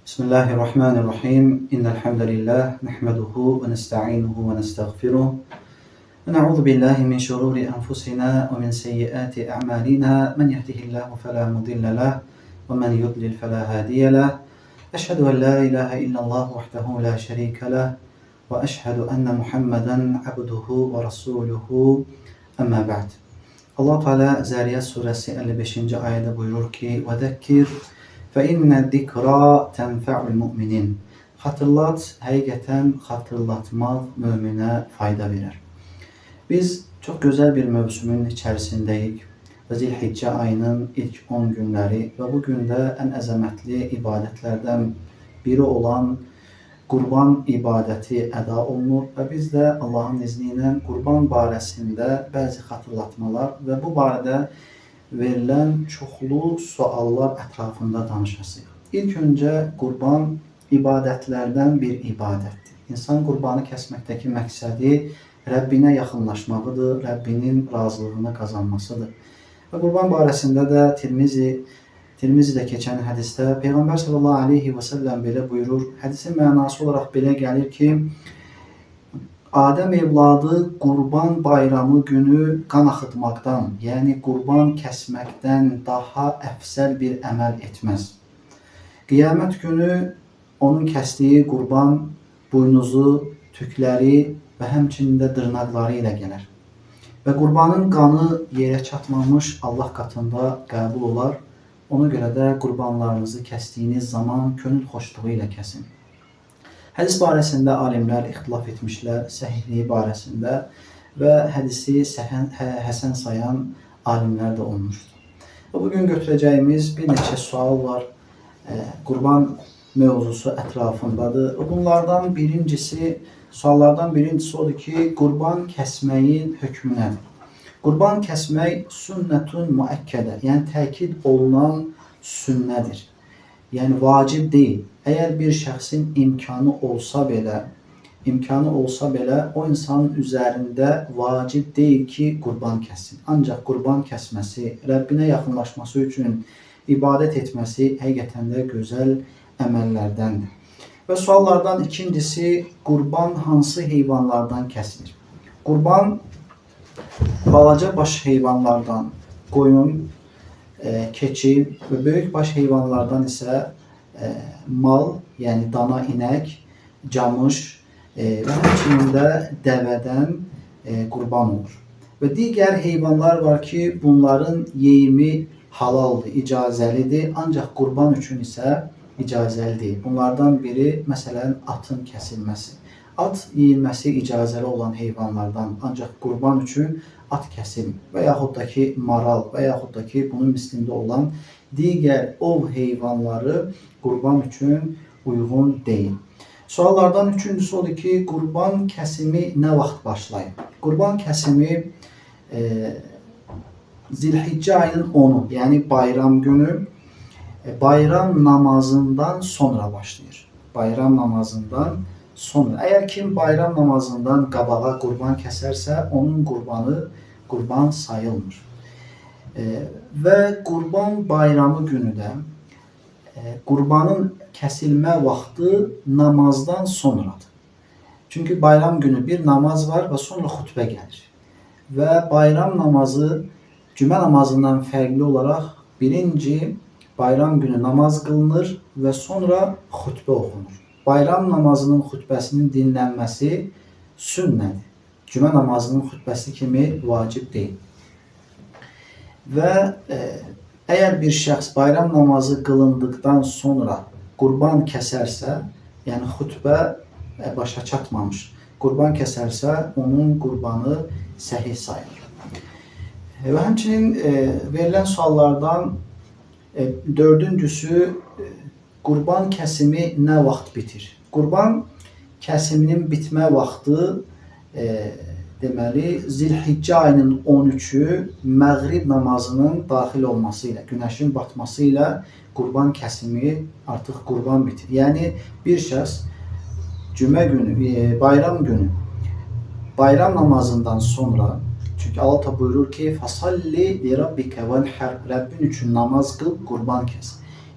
Bismillahirrahmanirrahim. İnnelhamdülillah nehmeduhu ve nesta'inuhu ve nestağfiruh. Ve na'udzu billahi min şururi enfusina ve min seyyiati a'malina. Men yehdihillahu fela mudille leh ve men yudlil fela hadiye leh. Eşhedü en la ilahe illallah vahdehu la şerike leh ve eşhedü enne Muhammeden abduhu ve rasuluhu. Amma ba'd. Allah Teala Zariyat suresi 55. ayette buyurur ki: "Ve zekkir fe inne zikra tenfa'ul mu'minin." Hatırlat, həqiqətən hatırlatmaq möminə fayda verir. Biz çok güzel bir mövsümün içərisindəyik və Zilhiccə ayının ilk 10 günləri və bu gündə ən əzəmətli ibadətlərdən biri olan Qurban ibadəti əda olunur və biz də Allahın izni ilə Qurban barəsində bəzi xatırlatmalar və bu barədə verilən çoxlu suallar ətrafında danışacağıq. İlk öncə Qurban ibadətlərdən bir ibadətdir. İnsan qurbanı kəsməkdəki məqsədi Rəbbinə yaxınlaşmağıdır, Rəbbinin razılığını qazanmasıdır. Və Qurban barəsində də Tirmizidə keçən hədisdə Peyğəmbər sallallahu aleyhi və səlləm belə buyurur. Hədisin mənası olaraq belə gəlir ki, Adəm evladı Qurban bayramı günü qan axıtmaqdan, yəni qurban kəsməkdən daha əfsəl bir əməl etməz. Qiyamət günü onun kəsdiyi qurban buynuzu, tükləri və həmçində dırnaqları ilə gələr. Və qurbanın qanı yerə çatmamış Allah katında qəbul olar. Ona görə də qurbanlarınızı kəsdiyiniz zaman könül xoşluğu ilə kəsin. Hədis barəsində alimlər ixtilaf etmişlər, səhihliyi barəsində və hədisi həsən sayan alimlər də olmuşdur. Bugün götürəcəyimiz bir neçə sual var. Qurban mövzusu ətrafındadır. Suallardan birincisi odur ki, qurban kəsməyin hökmü nədir? Qurban kəsmək sünnətun müəkkədə, yəni təkid olunan sünnədir. Yəni vacib deyil. Əgər bir şəxsin imkanı olsa belə o insanın üzərində vacib deyil ki, qurban kəssin. Ancaq qurban kəsməsi, Rəbbinə yaxınlaşması üçün ibadət etməsi həqiqətən də gözəl əməllərdəndir. Və suallardan ikincisi, qurban hansı heyvanlardan kəsilir? Qurban balaca baş heyvanlardan, qoyun, keçi və böyük baş heyvanlardan isə mal, yəni dana, inək, camış və həmçinin də dəvədən qurban olur. Və digər heyvanlar var ki, bunların yeyimi halaldır, icazəlidir, ancaq qurban üçün isə icazəli deyil. Bunlardan biri, məsələn, atın kəsilməsi. At yeyilməsi icazəli olan heyvanlardan, ancaq qurban üçün at kəsilmir. Və yaxud da ki, maral və yaxud da ki, bunun mislində olan digər ov heyvanları qurban üçün uyğun deyil. Suallardan üçüncüsü odur ki, qurban kəsimi nə vaxt başlayır? Qurban kəsimi Zilhiccə ayının 10-u, yəni bayram günü, bayram namazından sonra başlayır. Bayram namazından sonra. Əgər kim bayram namazından qabağa qurban kəsərsə, onun qurbanı qurban sayılmır. Və qurban bayramı günü də qurbanın kəsilmə vaxtı namazdan sonradır. Çünki bayram günü bir namaz var və sonra xutbə gəlir. Və bayram namazı cümə namazından fərqli olaraq birinci bayram günü namaz qılınır və sonra xutbə oxunur. Bayram namazının xutbəsinin dinlənməsi sünnədir. Cümə namazının xutbəsi kimi vacib deyil. Və əgər bir şəxs bayram namazı qılındıqdan sonra qurban kəsərsə, yəni xutbə başa çatmamış, qurban kəsərsə, onun qurbanı səhih sayılır. Və həmçinin verilən suallardan dördüncüsü, qurban kəsimi nə vaxt bitir? Qurban kəsiminin bitmə vaxtı deməli Zilhiccə ayının 13-ü məğrib namazının daxil olması ilə, günəşin batması ilə qurban kəsimi artıq qurban bitir. Yəni bir şəxs cümə günü, bayram günü, bayram namazından sonra, çünki Allah buyurur ki, "Fasalli li rabbike venher", Rəbbin üçün namaz qıl, qurban kəs.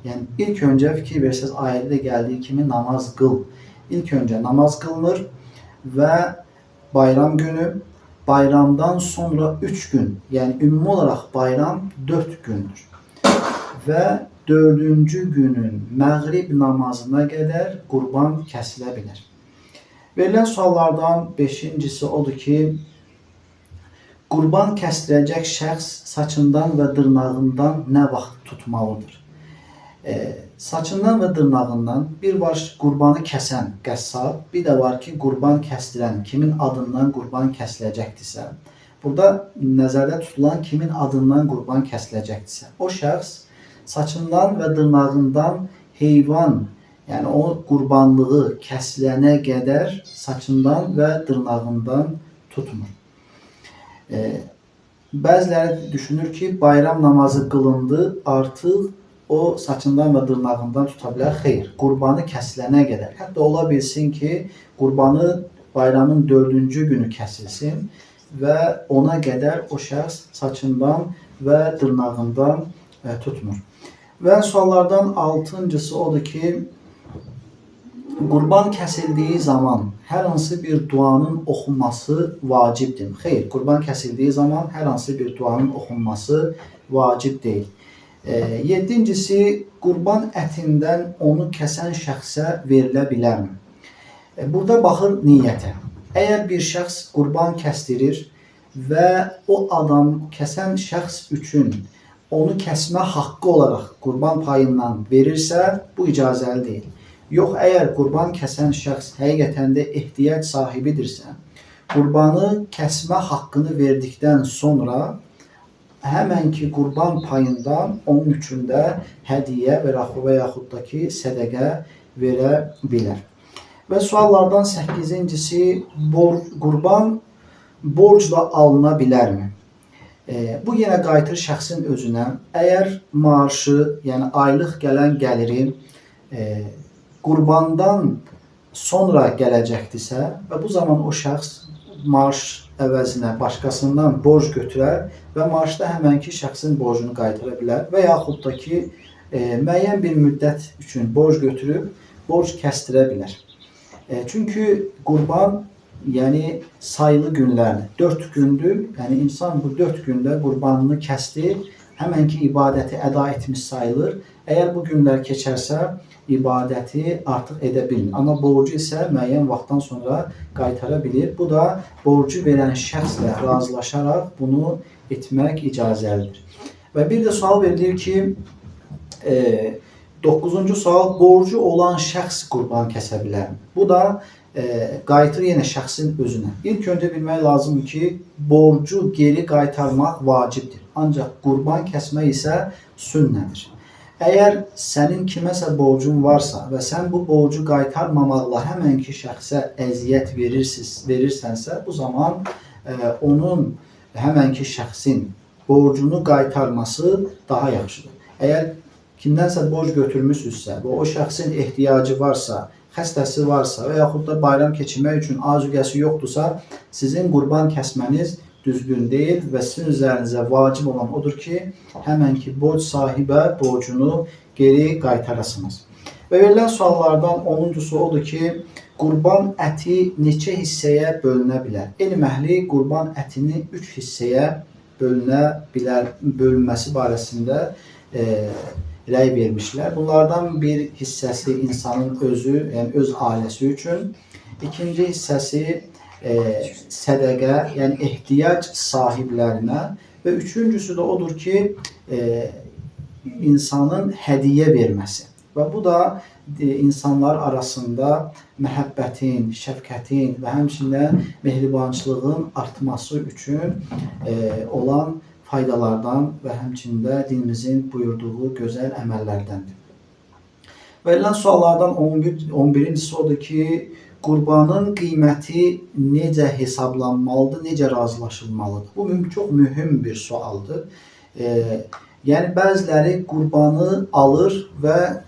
Yəni ilk öncə fikir versəz ayədə gəldiyi kimi namaz qıl. İlk öncə namaz qılınır və bayram günü, bayramdan sonra 3 gün, yəni ümumi olaraq bayram 4 gündür. Və 4-cü günün məğrib namazına qədər qurban kəsilə bilər. Verilən suallardan 5-incisi odur ki, qurban kəsdirəcək şəxs saçından və dırnağından nə vaxt tutmalıdır? Saçından və dırnağından bir var qurbanı kəsən qəssab, bir də var ki, qurban kəsdirən kimin adından qurban kəsiləcəkdirsə, burada nəzərdə tutulan kimin adından qurban kəsiləcəkdirsə, o şəxs saçından və dırnağından heyvan, yəni o qurbanlığı kəsilənə qədər saçından və dırnağından tutmur. Bəziləri düşünür ki, bayram namazı qılındı, artıq o saçından və dırnağından tuta bilər. Xeyr, qurbanı kəsilənə qədər. Hətta ola bilsin ki, qurbanı bayramın 4-cü günü kəsilsin və ona qədər o şəxs saçından və dırnağından tutmur. Və suallardan 6-cısı odur ki, qurban kəsildiyi zaman hər hansı bir duanın oxunması vacibdir. Xeyr, qurban kəsildiyi zaman hər hansı bir duanın oxunması vacib deyil. 7-cisi, qurban ətindən onu kəsən şəxsə verilə bilərmi? Burada baxır niyyətə. Əgər bir şəxs qurban kəsdirir və o adam kəsən şəxs üçün onu kəsmə haqqı olaraq qurban payından verirsə, bu icazəli deyil. Yox, əgər qurban kəsən şəxs həqiqətən də ehtiyac sahibidirsə, qurbanı kəsmə haqqını verdikdən sonra həmənki qurban payından onun üçün də hədiyyə və yaxud da ki, sədəqə verə bilər. Və suallardan 8-incisi, qurban borcla alına bilərmi? Bu yenə qayıtır şəxsin özünə. Əgər maaşı, yəni aylıq gələn gəliri qurbandan sonra gələcəkdirsə və bu zaman o şəxs maaş əvəzinə başqasından borc götürər və maaşda həmənki şəxsin borcunu qaytara bilər və yaxud da ki, müəyyən bir müddət üçün borc götürüb, borc kəsdirə bilər. Çünki qurban, yəni sayılı günlərdir, 4 gündür, yəni insan bu 4 gündə qurbanını kəsdi, həmənki ibadəti əda etmiş sayılır. Əgər bu günlər keçərsə, ibadəti artıq edə bilmir. Amma borcu isə müəyyən vaxtdan sonra qaytara bilir. Bu da borcu verən şəxslə razılaşaraq bunu etmək icazəlidir. Və bir də sual verilir ki, 9-cu sual, borcu olan şəxs qurban kəsə bilər. Bu da qayıtır yenə şəxsin özünə. İlk öncə bilmək lazımdır ki, borcu geri qaytarmaq vacibdir. Ancaq qurban kəsmək isə sünnədir. Əgər sənin kiməsə borcun varsa və sən bu borcu qaytarmamaqla həmənki şəxsə əziyyət verirsənsə, bu zaman onun, həmənki şəxsin borcunu qaytarması daha yaxşıdır. Əgər kimdənsə borc götürmüsünüzsə və o şəxsin ehtiyacı varsa, xəstəsi varsa və yaxud da bayram keçirmək üçün azuqəsi yoxdursa, sizin qurban kəsməniz düzgün deyil və sizin üzərinizə vacib olan odur ki, həmənki borc sahibə borcunu geri qaytarasınız. Və verilən suallardan 10-cusu odur ki, qurban əti neçə hissəyə bölünə bilər? Elm əhli qurban ətini 3 hissəyə bölünməsi barəsində rəy vermişlər. Bunlardan bir hissəsi insanın özü, yəni öz ailəsi üçün, ikinci hissəsi sədəqə, yəni ehtiyac sahiblərinə və üçüncüsü də odur ki, insanın hədiyyə verməsi. Və bu da insanlar arasında məhəbbətin, şəfqətin və həmçində mehribançılığın artması üçün olan faydalardan və həmçində dinimizin buyurduğu gözəl əməllərdəndir. Verilən suallardan 11-incisi odur ki, qurbanın qiyməti necə hesablanmalıdır, necə razılaşılmalıdır? Bu çox mühüm bir sualdır. Yəni, bəziləri qurbanı alır və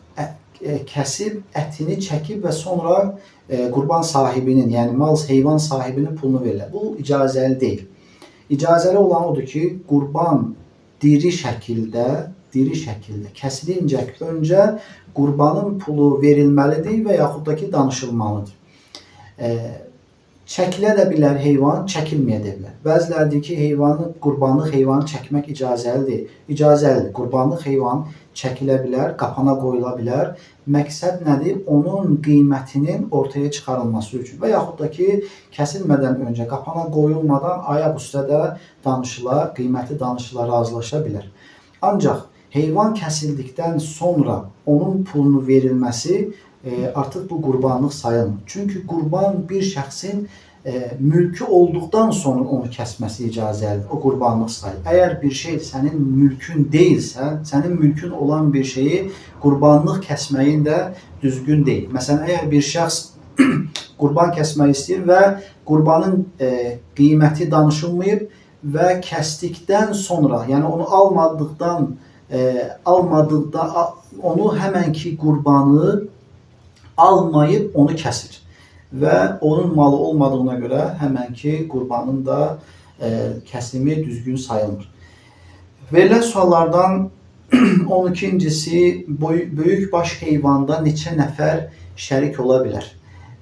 kəsib, ətini çəkib və sonra qurban sahibinin, yəni mal heyvan sahibinin pulunu verirlər. Bu icazəli deyil. İcazəli olan odur ki, qurban diri şəkildə diri şəkildə kəsilincə öncə qurbanın pulu verilməlidir və yaxud da ki, danışılmalıdır. Çəkilə də bilər heyvan, çəkilməyə də bilər. Bəziləri deyir ki, qurbanlıq heyvanı çəkmək icazəlidir. İcazəlidir. Qurbanlıq heyvan çəkilə bilər, qapana qoyula bilər. Məqsəd nədir? Onun qiymətinin ortaya çıxarılması üçün və yaxud da ki, kəsilmədən öncə, qapana qoyulmadan ayaq üstə də danışıla, qiyməti danışıla, razılaşa bilər. Ancaq heyvan kəsildikdən sonra onun pulunu verilməsi artıq bu qurbanlıq sayılmır. Çünki qurban bir şəxsin mülkü olduqdan sonra onu kəsməsi icazəlidir. O qurbanlıq sayılır. Əgər bir şey sənin mülkün deyilsə, sənin mülkün olan bir şeyi qurbanlıq kəsməyin də düzgün deyil. Məsələn, əgər bir şəxs qurban kəsmək istəyir və qurbanın qiyməti danışılmayıb və kəsdikdən sonra, yəni onu onu həmənki qurbanı almayıb onu kəsir və onun malı olmadığına görə həmənki qurbanın da kəsimi düzgün sayılmır. Verilən suallardan 12-cisi böyükbaş heyvanda neçə nəfər şərik ola bilər?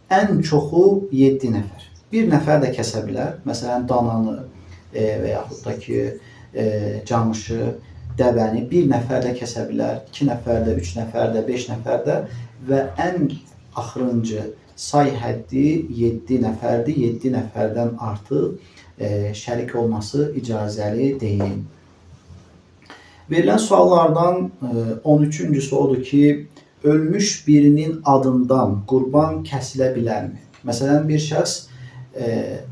Ən çoxu 7 nəfər. Bir nəfər də kəsə bilər. Məsələn, dananı və yaxud da ki, camışı, dəvəni bir nəfər də kəsə bilər, 2 nəfər də, 3 nəfər də, 5 nəfər də və ən axırıncı say həddi 7 nəfərdir. 7 nəfərdən artıq şərik olması icazəli deyil. Verilən suallardan 13-cüsü odur ki, ölmüş birinin adından qurban kəsilə bilərmi? Məsələn, bir şəxs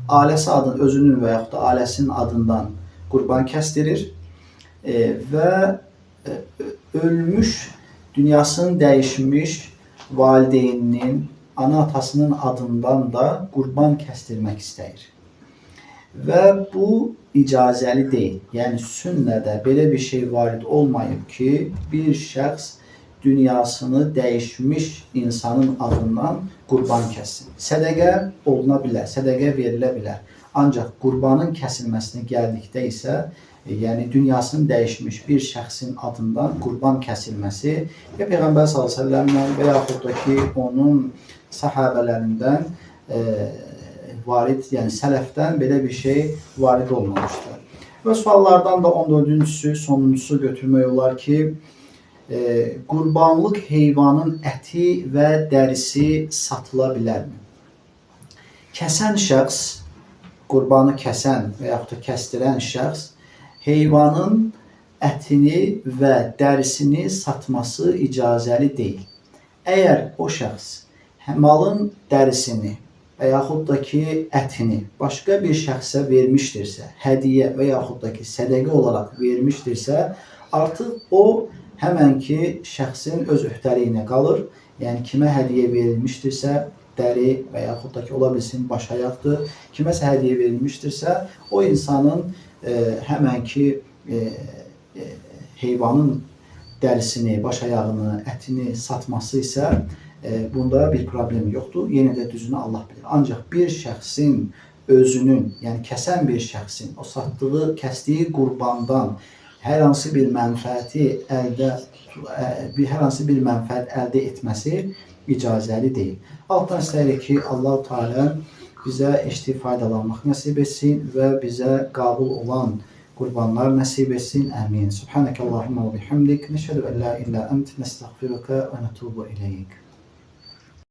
ailəsi adının, özünün və yaxud da ailəsinin adından qurban kəsdirir və ölmüş, dünyasını dəyişmiş valideyninin, ana-atasının adından da qurban kəsdirmək istəyir. Və bu icazəli deyil. Yəni, sünnədə belə bir şey varid olmayıb ki, bir şəxs dünyasını dəyişmiş insanın adından qurban kəssin. Sədəqə oluna bilər, sədəqə verilə bilər. Ancaq qurbanın kəsilməsinə gəldikdə isə, yəni dünyasını dəyişmiş bir şəxsin adından qurban kəsilməsi ya Peyğəmbər s.ə.v və yaxud da ki, onun sahabələrindən varid, yəni sələfdən belə bir şey varid olmamışdır. Və suallardan da 14-cüsü, sonuncusu götürmək olar ki, qurbanlıq heyvanın əti və dərisi satıla bilərmi? Kəsən şəxs, qurbanı kəsən və yaxud da kəsdirən şəxs heyvanın ətini və dərisini satması icazəli deyil. Əgər o şəxs malın dərisini və yaxud da ki, ətini başqa bir şəxsə vermişdirsə, hədiyyə və yaxud da ki, sədəqə olaraq vermişdirsə, artıq o həmənki şəxsin öz öhdəliyinə qalır. Yəni, kimə hədiyyə verilmişdirsə, dəri və yaxud da ki, ola bilsin baş ayaqdır. Kiməsə hədiyyə verilmişdirsə, o insanın həmənki heyvanın dərisini, baş ayağını, ətini satması isə bunda bir problem yoxdur. Yenə də düzünü Allah bilir. Ancaq bir şəxsin özünün, yəni kəsən bir şəxsin o satdığı, kəsdiyi qurbandan hər hansı bir mənfəət əldə etməsi icazəli deyil. Altdan istəyirik ki, Allah-u Teala bizə eşitib faydalanmaq nəsib etsin və bizə qabul olan qurbanlar nəsib etsin. Əmin. Subhanəkəllahumma və bihamdik. Nəşhədu ən la illə ənt nəstəğfiruka və nətubu iləyik.